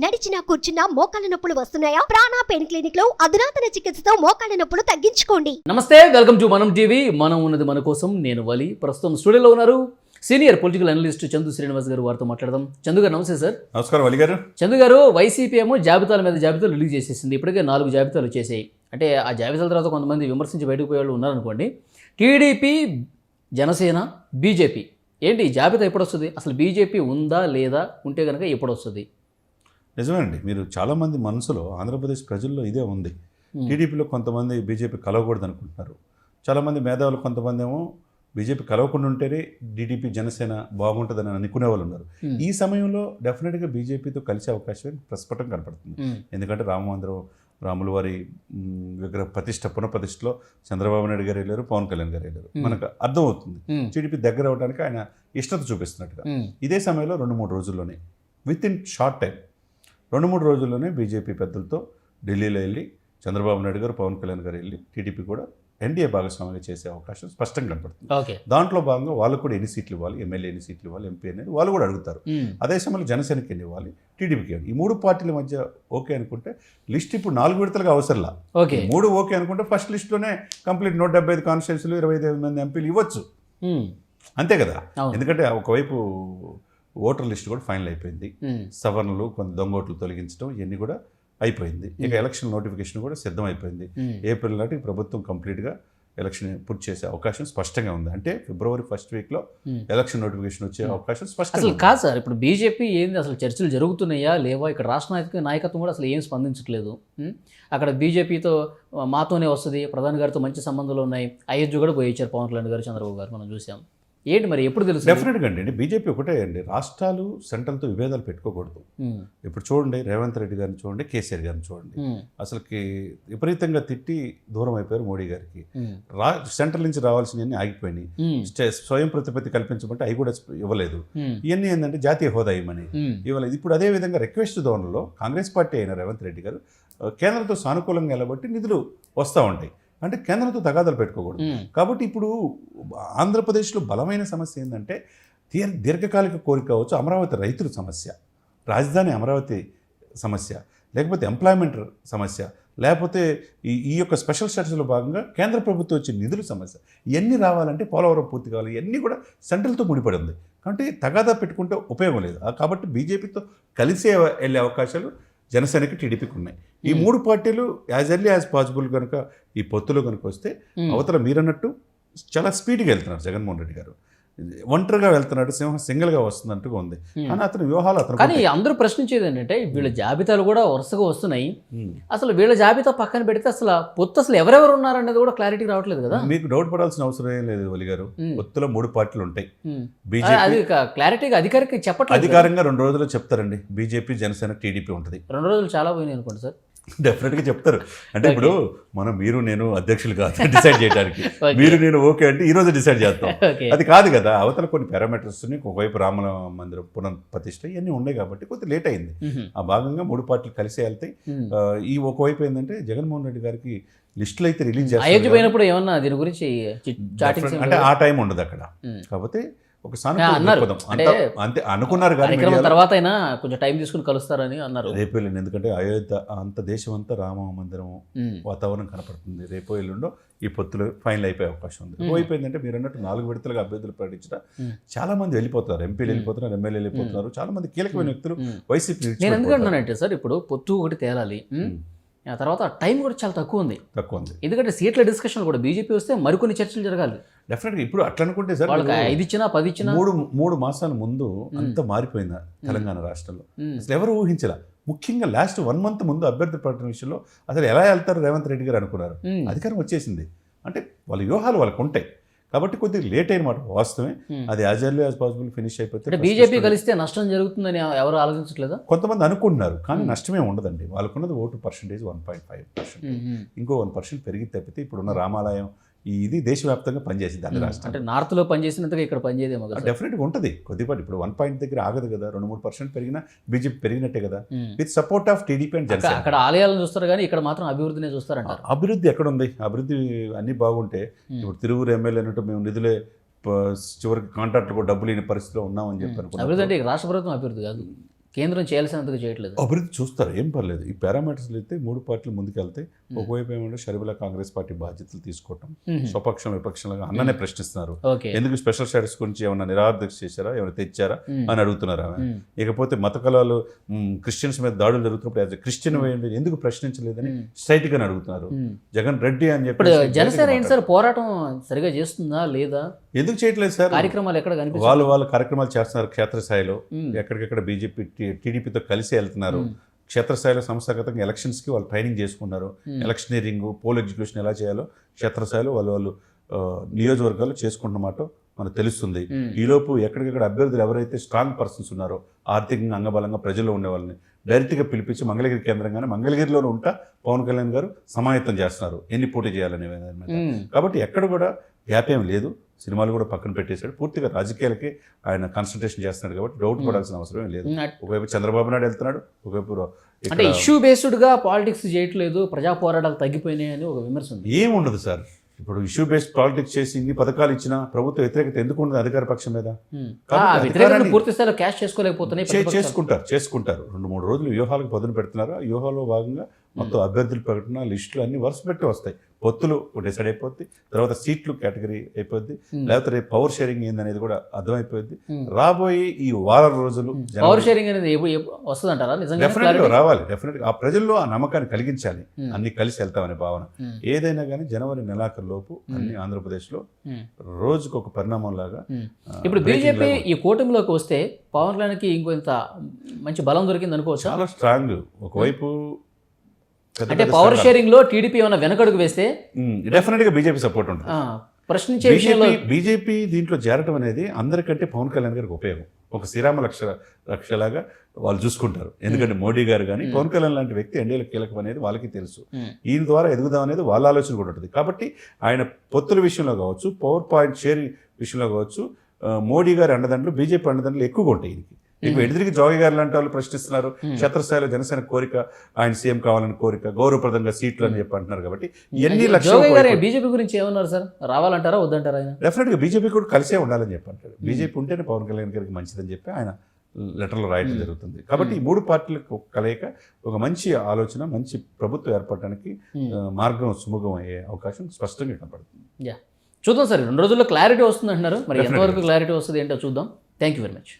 నడిచినా కూర్చున్నా మోకాళ్ళ నొప్పులు వస్తున్నాయా? ప్రాణ పెయిన్ క్లినిక్ లో అధునాతన చికిత్సతో మోకాళ్ళ నొప్పులు తగ్గించుకోండి. నమస్తే, వెల్కమ్ టు మనం టీవీ. మనం ఉన్నది మన కోసం. నేను వలి. ప్రస్తుతం స్టూడియోలో ఉన్నారు senior political analyst Chandu Srinivas గారు. వారితో మాట్లాడదాం. చందు గారు నమస్తే సార్. నమస్కారం వలి గారు. చందు గారు, వైసీపీ ఏమో జాబితాల మీద జాబితాలు రిలీజ్ చేసేసింది. ఇప్పటికే 4 జాబితాలు వచ్చేసాయి. అంటే ఆ జాబితాల తర్వాత కొంతమంది విమర్శించి బయటకు పోయే వాళ్ళు ఉన్నారనుకోండి. TDP, Janasena, BJP. ఏంటి ఈ జాబితా ఎప్పుడు వస్తుంది? అసలు బీజేపీ ఉందా లేదా? ఉంటే కనుక ఎప్పుడు వస్తుంది? నిజమేనండి. మీరు చాలామంది మనసులో ఆంధ్రప్రదేశ్ ప్రజల్లో ఇదే ఉంది. టీడీపీలో కొంతమంది బీజేపీ కలవకూడదు అనుకుంటున్నారు. చాలామంది మేధావులు కొంతమంది ఏమో బీజేపీ కలవకుండా ఉంటేనే టీడీపీ జనసేన బాగుంటుందని అనుకునే వాళ్ళు ఉన్నారు. ఈ సమయంలో డెఫినెట్గా బీజేపీతో కలిసే అవకాశం ప్రస్ఫుటం కనపడుతుంది. ఎందుకంటే రాముల వారి విగ్రహ పునఃప్రతిష్టలో చంద్రబాబు నాయుడు గారు వెళ్ళారు, పవన్ కళ్యాణ్ గారు వెళ్ళారు. మనకు అర్థమవుతుంది టీడీపీ దగ్గర అవడానికి ఆయన ఇష్టత చూపిస్తున్నట్టుగా. ఇదే సమయంలో 2-3 రోజుల్లోనే, విత్ ఇన్ షార్ట్ టైం 2-3 రోజుల్లోనే బీజేపీ పెద్దలతో ఢిల్లీలో వెళ్ళి చంద్రబాబు నాయుడు గారు, పవన్ కళ్యాణ్ గారు వెళ్ళి టీడీపీ కూడా ఎన్డీఏ భాగస్వామిగా చేసే అవకాశం స్పష్టంగా కనపడుతుంది. దాంట్లో భాగంగా వాళ్ళకు కూడా ఎన్ని సీట్లు ఇవ్వాలి, ఎమ్మెల్యే ఎన్ని సీట్లు ఇవ్వాలి, ఎంపీ అనేది వాళ్ళు కూడా అడుగుతారు. అదే సమయంలో జనసేనకి ఎన్ని ఇవ్వాలి, టీడీపీకి ఇవ్వాలి. ఈ 3 పార్టీల మధ్య ఓకే అనుకుంటే లిస్ట్ ఇప్పుడు 4 విడతలుగా అవసరంలా. 3 ఓకే అనుకుంటే ఫస్ట్ లిస్ట్లోనే కంప్లీట్ 175 కాన్స్టిట్యూన్సీలు 25 మంది ఎంపీలు ఇవ్వచ్చు. అంతే కదా. ఎందుకంటే ఒకవైపు ఓటర్ లిస్ట్ కూడా ఫైనల్ అయిపోయింది. సవరణలు, కొంత దొంగోట్లు తొలగించడం ఇవన్నీ కూడా అయిపోయింది. ఇక ఎలక్షన్ నోటిఫికేషన్ కూడా సిద్ధం అయిపోయింది. ఏప్రిల్ నాటికి ప్రభుత్వం కంప్లీట్గా ఎలక్షన్ పూర్తి చేసే అవకాశం స్పష్టంగా ఉంది. అంటే ఫిబ్రవరి ఫస్ట్ వీక్లో ఎలక్షన్ నోటిఫికేషన్ వచ్చే అవకాశం స్పష్టంగా. అసలు కాదు సార్, ఇప్పుడు బీజేపీ ఏంది, అసలు చర్చలు జరుగుతున్నాయా లేవా? ఇక్కడ రాష్ట్ర నాయకత్వం కూడా అసలు ఏం స్పందించట్లేదు. అక్కడ బీజేపీతో మాతోనే వస్తుంది, ప్రధాని గారితో మంచి సంబంధాలు ఉన్నాయి. అయోధ్య కూడా పోయి ఇచ్చారు పవన్ కళ్యాణ్ గారు, చంద్రబాబు గారు. మనం చూసాం. ఏంటి మరి ఎప్పుడు తెలుసు? డెఫినెట్గా అండి, బీజేపీ ఒకటే అండి, రాష్ట్రాలు సెంట్రల్తో విభేదాలు పెట్టుకోకూడదు. ఇప్పుడు చూడండి, రేవంత్ రెడ్డి గారిని చూడండి, కేసీఆర్ గారిని చూడండి. అసలుకి విపరీతంగా తిట్టి దూరం అయిపోయారు మోడీ గారికి. సెంట్రల్ నుంచి రావాల్సినవన్నీ ఆగిపోయినాయి. స్వయం ప్రతిపత్తి కల్పించమంటే అవి కూడా ఇవ్వలేదు. ఇవన్నీ ఏంటంటే జాతీయ హోదా ఇవ్వమని ఇవ్వలేదు. ఇప్పుడు అదే విధంగా రిక్వెస్ట్ ధోరణిలో కాంగ్రెస్ పార్టీ అయిన రేవంత్ రెడ్డి గారు కేంద్రంతో సానుకూలంగా నిలబట్టి నిధులు వస్తూ ఉంటాయి. అంటే కేంద్రంతో తగాదాలు పెట్టుకోకూడదు. కాబట్టి ఇప్పుడు ఆంధ్రప్రదేశ్లో బలమైన సమస్య ఏంటంటే దీర్ఘకాలిక కోరిక కావచ్చు, అమరావతి రైతుల సమస్య, రాజధాని అమరావతి సమస్య, లేకపోతే ఎంప్లాయ్మెంట్ సమస్య, లేకపోతే ఈ యొక్క స్పెషల్ స్టేటస్లో భాగంగా కేంద్ర ప్రభుత్వం వచ్చే నిధుల సమస్య. ఇవన్నీ రావాలంటే పోలవరం పూర్తి కావాలి. ఇవన్నీ కూడా సెంట్రల్తో ముడిపడి ఉంది. కాబట్టి తగాదా పెట్టుకుంటే ఉపయోగం లేదు. కాబట్టి బీజేపీతో కలిసే వెళ్ళే అవకాశాలు జనసేనకి, టీడీపీకి ఉన్నాయి. ఈ 3 పార్టీలు యాజ్ ఎర్లీ యాజ్ పాసిబుల్ కనుక ఈ పొత్తులో కనుక వస్తే అవతల మీరన్నట్టు చాలా స్పీడ్గా వెళ్తున్నారు జగన్మోహన్ రెడ్డి గారు. ఒంటరిగా వెళ్తున్నాడు, సింగిల్గా వస్తున్నట్టుగా ఉంది. కానీ అతని వ్యూహాలు అతను. కానీ అందరూ ప్రశ్నించేది ఏంటంటే వీళ్ళ జాబితాలు కూడా వరుసగా వస్తున్నాయి. అసలు వీళ్ళ జాబితా పక్కన పెడితే అసలు పొత్తు అసలు ఎవరెవరు ఉన్నారనేది కూడా క్లారిటీ రావట్లేదు కదా. మీకు డౌట్ పడాల్సిన అవసరం ఏం లేదు వలి గారు. పొత్తులో 3 పార్టీలు ఉంటాయి. అది క్లారిటీగా అధికారికంగా చెప్పట్లేదు. అధికారంగా 2 రోజుల్లో చెప్తారండి. బీజేపీ, జనసేన, టీడీపీ ఉంటుంది. 2 రోజులు చాలా పోయినాయి అనుకోండి సార్. డెఫినెట్గా చెప్తారు. అంటే ఇప్పుడు మీరు నేను అధ్యక్షులు కాదు డిసైడ్ చేయడానికి. మీరు నేను ఓకే అంటే ఈ రోజు డిసైడ్ చేస్తాం. అది కాదు కదా. అవతల కొన్ని పారామీటర్స్, ఒకవైపు రామ మందిరం పునఃప్రతిష్ఠ ఇవన్నీ ఉన్నాయి కాబట్టి కొంచెం లేట్ అయింది. ఆ భాగంగా 3 పార్టీలు కలిసి వెళ్తాయి. ఈ ఒకవైపు ఏంటంటే జగన్మోహన్ రెడ్డి గారికి లిస్టులు అయితే రిలీజ్ చేస్తారు. పోయినప్పుడు ఏమన్నా దీని గురించి అంటే ఆ టైం ఉండదు అక్కడ. కాకపోతే ఒక అంతే అనుకున్నారు. కానీ తర్వాత అయినా కొంచెం టైం తీసుకుని కలుస్తారని అన్నారు. రేపు వెళ్ళండి, ఎందుకంటే అయోధ్య అంత దేశం అంతా రామ మందిరం వాతావరణం కనపడుతుంది. రేపు ఎల్లుండో ఈ పొత్తులు ఫైనల్ అయిపోయే అవకాశం ఉంది. అయిపోయిందంటే మీరు అన్నట్టు 4 విడతలుగా అభ్యర్థులు ప్రకటించిన చాలా మంది వెళ్ళిపోతున్నారు. ఎంపీలు వెళ్ళిపోతున్నారు, ఎమ్మెల్యేలు వెళ్ళిపోతున్నారు. చాలా మంది కీలకమైన వ్యక్తులు వైసీపీ. నేను ఎందుకంటున్నానంటే సార్, ఇప్పుడు పొత్తు ఒకటి తేలాలి, ఆ తర్వాత టైం కూడా చాలా తక్కువ ఉంది. ఎందుకంటే సీట్ల డిస్కషన్ కూడా బీజేపీ వస్తే మరికొన్ని చర్చలు జరగాలి. డెఫినెట్గా ఇప్పుడు అట్లా అనుకుంటే సార్, 5 ఇచ్చినా 10 ఇచ్చినా 3 మాసాల ముందు అంత మారిపోయింది తెలంగాణ రాష్ట్రంలో. అసలు ఎవరు ఊహించలా. ముఖ్యంగా లాస్ట్ 1 మంత్ ముందు అభ్యర్థి ప్రకటన విషయంలో అసలు ఎలా వెళ్తారు రేవంత్ రెడ్డి గారు అనుకున్నారు. అధికారం వచ్చేసింది. అంటే వాళ్ళ వ్యూహాలు వాళ్ళకు ఉంటాయి. కాబట్టి కొద్దిగా లేట్ అయిన మాట వాస్తవమే. అది as early as possible finish అయిపోతే బీజేపీ కలిస్తే నష్టం జరుగుతుందని ఎవరు ఆలోచించట్లేదా? కొంతమంది అనుకుంటున్నారు, కానీ నష్టమే ఉండదండి. వాళ్ళకున్నది ఓటు పర్సెంటేజ్ 1.5%. ఇంకో 1% పెరిగి తప్పితే ఇప్పుడున్న రామాలయం ఇది దేశవ్యాప్తంగా పనిచేసింది అన్ని రాష్ట్రాలు. అంటే నార్త్లో పనిచేసినంతగా ఇక్కడ పనిచేదేమో కదా. డెఫినెట్గా ఉంటుంది కొద్దిపాటి. ఇప్పుడు 1 పాయింట్ దగ్గర ఆగదు కదా. 2-3% పెరిగినా బీజేపీ పెరిగినట్టే కదా, with support of TDP and Janasena. అక్కడ ఆలయాలను చూస్తారు కానీ ఇక్కడ మాత్రం అభివృద్ధినే చూస్తారంటారు. అభివృద్ధి ఎక్కడ ఉంది? అభివృద్ధి అన్నీ బాగుంటే ఇప్పుడు తిరువురు ఎమ్మెల్యే అన్నట్టు మేము నిధులే చివరికి కాంట్రాక్టర్ కూడా డబ్బులు లేని పరిస్థితిలో ఉన్నామని చెప్పి అనుకున్నాను. అభివృద్ధి అంటే రాష్ట్ర ప్రభుత్వం అభివృద్ధి కాదు. కేంద్రం చేయాల్సినందుకు చేయట్లేదు. అభివృద్ధి చూస్తారు, ఏం పర్లేదు. ఈ పారామీటర్స్లో అయితే 3 పార్టీలు ముందుకెళ్తే ఒకవైపు ఏమంటే షర్మిల కాంగ్రెస్ పార్టీ బాధ్యతలు తీసుకోవటం, స్వపక్షం విపక్షంగా అన్ననే ప్రశ్నిస్తున్నారు. ఓకే. ఎందుకు స్పెషల్ స్టేటస్ గురించి ఏమన్నా నిరాదక్ష చేశారా, ఏమైనా తెచ్చారా అని అడుగుతున్నారు ఆమె. ఇకపోతే మత కళలు క్రిస్టియన్స్ మీద దాడులు జరుగుతున్నప్పుడు యాజ్ క్రిస్టియన్ వేయండి ఎందుకు ప్రశ్నించలేదని స్ట్రైట్ గా అడుగుతున్నారు. జగన్ రెడ్డి అని ఇప్పుడు చెప్పి జనసేన ఏంటి సార్ పోరాటం సరిగా చేస్తుందా లేదా? ఎందుకు చేయట్లేదు సార్? కార్యక్రమాలు ఎక్కడ కనిపిస్తుంది? వాళ్ళ కార్యక్రమాలు చేస్తున్నారు క్షేత్రస్థాయిలో, ఎక్కడికెక్కడ బీజేపీ టీడీపీతో కలిసి వెళ్తున్నారు. క్షేత్రస్థాయిలో సంస్థాగతంగా ఎలక్షన్స్కి వాళ్ళు ట్రైనింగ్ చేసుకున్నారు. ఎలక్షనీరింగ్, పోల్ ఎగ్జిక్యూషన్ ఎలా చేయాలో క్షేత్రస్థాయిలో వాళ్ళు నియోజకవర్గాలు చేసుకుంటున్నమాట మనకు తెలుస్తుంది. ఈలోపు ఎక్కడికక్కడ అభ్యర్థులు ఎవరైతే స్ట్రాంగ్ పర్సన్స్ ఉన్నారో, ఆర్థికంగా అంగబలంగా ప్రజల్లో ఉండే వాళ్ళని డైరెక్ట్గా పిలిపించి మంగళగిరి కేంద్రంగానే మంగళగిరిలోనే ఉంటా పవన్ కళ్యాణ్ గారు సమాయత్తం చేస్తున్నారు ఎన్ని పోటీ చేయాలనే మీద. కాబట్టి ఎక్కడ కూడా గ్యాప్ ఏం లేదు. సినిమాలు కూడా పక్కన పెట్టేశాడు, పూర్తిగా రాజకీయాలకి ఆయన కాన్సన్ట్రేషన్ చేస్తున్నాడు. కాబట్టి డౌట్ పడాల్సిన అవసరం ఏం లేదు. ఒకవైపు చంద్రబాబు నాయుడు వెళ్తున్నాడు, ఒకవైపు అంటే ఇష్యూ బేస్డ్గా పాలిటిక్స్ చేయట్లేదు, ప్రజా పోరాటాలు తగ్గిపోయినాయి అని ఒక విమర్శ ఉంది. ఏముండదు సార్, ఇప్పుడు ఇష్యూ బేస్డ్ పాలిటిక్స్ చేసి ఇన్ని పథకాలు ఇచ్చినా ప్రభుత్వ వ్యతిరేకత ఎందుకు ఉండదు అధికార పక్షం మీద? పూర్తి స్థాయిలో క్యాష్ చేసుకోలేకపోతున్నాయి. చేసుకుంటారు 2-3 రోజులు వ్యూహాలకు పదును పెడుతున్నారు. ఆ వ్యూహాల్లో భాగంగా మొత్తం అభ్యర్థుల ప్రకటన లిస్టులు అన్ని వరుస పెట్టి వస్తాయి. పొత్తులు డిసైడ్ అయిపోద్ది, తర్వాత సీట్లు కేటగిరీ అయిపోద్ది, లేకపోతే రేపు పవర్ షేరింగ్ ఏందనేది కూడా అర్థమైపోద్ది. రాబోయే ఈ వారం రోజులు పవర్ షేరింగ్ అనేది వస్తుంది అంటారా? డెఫినెట్గా రావాలి. డెఫినెట్గా ఆ ప్రజల్లో ఆ నమ్మకాన్ని కలిగించాలి. అన్ని కలిసి వెళ్తామనే భావన ఏదైనా కానీ జనవరి నెలాఖరులోపు అన్ని ఆంధ్రప్రదేశ్లో రోజుకు ఒక పరిణామం లాగా. ఇప్పుడు బీజేపీ ఈ కూటమిలోకి వస్తే పవన్ కళ్యాణ్కి ఇంకొంత మంచి బలం దొరికింది అనుకోవచ్చు. చాలా స్ట్రాంగ్. ఒకవైపు అంటే పవర్ షేరింగ్ లో టీడీపీ ఏమైనా వెనకడుగు వేస్తే డెఫినెట్గా బీజేపీ సపోర్ట్ ఉంటుంది. ప్రశ్నించే బీజేపీ దీంట్లో చేరటం అనేది అందరికంటే పవన్ కళ్యాణ్ గారికి ఉపయోగం. ఒక శ్రీరామ రక్షలాగా వాళ్ళు చూసుకుంటారు. ఎందుకంటే మోడీ గారు కానీ పవన్ కళ్యాణ్ లాంటి వ్యక్తి ఎన్డీఏలో కీలకం అనేది వాళ్ళకి తెలుసు. ఈయన ద్వారా ఎదుగుదాం అనేది వాళ్ళ ఆలోచన కూడా ఉంటుంది. కాబట్టి ఆయన పొత్తుల విషయంలో కావచ్చు, పవర్ పాయింట్ షేరింగ్ విషయంలో కావచ్చు, మోడీ గారి అండదండలు బీజేపీ అండదండలు ఎక్కువగా ఉంటాయి. ఈయనకి ఇప్పుడు ఎదురికి జోగి గారు లాంటి వాళ్ళు ప్రశ్నిస్తున్నారు. క్షేత్రస్థాయిలో జనసేన కోరిక ఆయన సీఎం కావాలని కోరిక, గౌరవప్రదంగా సీట్లు అని చెప్పి అంటున్నారు. కాబట్టి ఎన్ని లక్షలు బీజేపీ గురించి ఏమన్నారు సార్? రావాలంటారా వద్దంటారా? డెఫినెట్గా బీజేపీ కూడా కలిసే ఉండాలని చెప్పి అంటారు. బీజేపీ ఉంటేనే పవన్ కళ్యాణ్ గారికి మంచిదని చెప్పి ఆయన లెటర్లో రాయడం జరుగుతుంది. కాబట్టి ఈ 3 పార్టీలకు కలయిక ఒక మంచి ఆలోచన, మంచి ప్రభుత్వం ఏర్పడటానికి మార్గం సుముఖం అయ్యే అవకాశం స్పష్టంగా కనపడుతుంది. చూద్దాం సార్, 2 రోజుల్లో క్లారిటీ వస్తుంది అంటున్నారు. మరి ఎంతవరకు క్లారిటీ వస్తుంది ఏంటో చూద్దాం. Thank you very much.